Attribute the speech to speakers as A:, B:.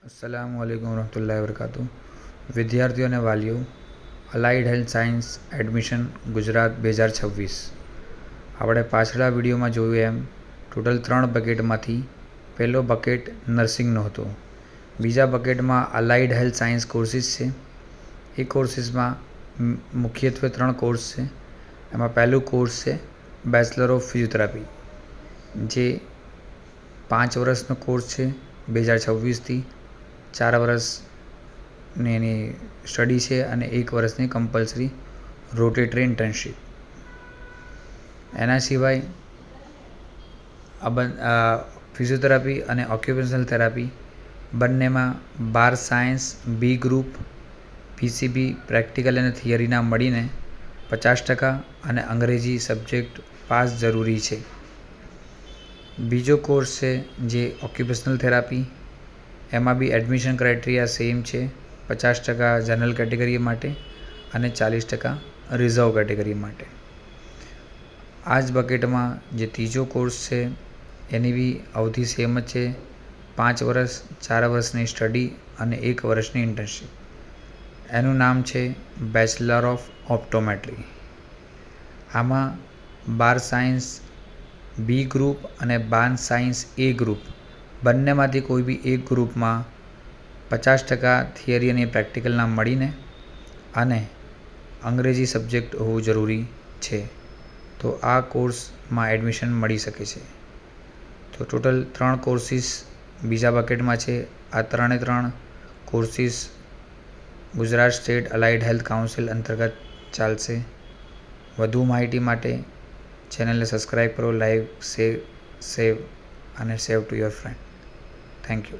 A: अस्सलामुअलैकुम रहमतुल्लाहि वबरकातुहू। विद्यार्थियों અને વાલીઓ, allied health science admission Gujarat 2026 આપણે પાછલા વિડીયોમાં જોયું એમ ટોટલ 3 બકેટમાંથી પહેલો બકેટ નર્સિંગનો હતો. બીજા બકેટમાં અલાઇડ હેલ્થ સાયન્સ કોર્સીસ છે. એ કોર્સીસમાં મુખ્યત્વે 3 કોર્સ છે. એમાં પહેલું કોર્સ છે બેચલર ઓફ ફિઝિયોથેરાપી, જે 5 વર્ષનો કોર્સ છે 2026થી. 4 વર્ષની એની સ્ટડી છે અને 1 વર્ષની કમ્પલસરી રોટેટરી ઇન્ટર્નશીપ. એના સિવાય ફિઝિયોથેરાપી અને ઓક્યુપેશનલ થેરાપી બંનેમાં 12 science B group, PCB practical અને થિયરીના મળીને 50% અને અંગ્રેજી સબ્જેક્ટ પાસ જરૂરી છે. બીજો કોર્સ છે જે ઓક્યુપેશનલ થેરાપી. એમાં બી એડમિશન ક્રાઇટેરિયા સેમ છે, 50% જનરલ કેટેગરી માટે અને 40% રિઝર્વ કેટેગરી માટે. આ જ બકેટમાં જે ત્રીજો કોર્સ છે એની બી અવધિ સેમ જ છે, 5 વર્ષ, 4 વર્ષની સ્ટડી અને 1 વર્ષની ઇન્ટર્નશીપ. એનું નામ છે બેચલર ઓફ ઓપ્ટોમેટ્રી. આમાં 12 સાયન્સ બી ગ્રુપ અને 12 સાયન્સ એ ગ્રુપ બંનેમાંથી કોઈ બી એક ગ્રુપમાં 50% થિયરી અને પ્રેક્ટિકલના મળીને અને અંગ્રેજી સબ્જેક્ટ હોવું જરૂરી છે. તો આ કોર્સમાં એડમિશન મળી શકે છે. તો ટોટલ 3 કોર્સીસ બીજા બકેટમાં છે. આ 3 courses Gujarat state allied health council અંતર્ગત ચાલશે. વધુ માહિતી માટે ચેનલને સબસ્ક્રાઈબ કરો, લાઈક, શેર અને સેવ to your friend. Thank you.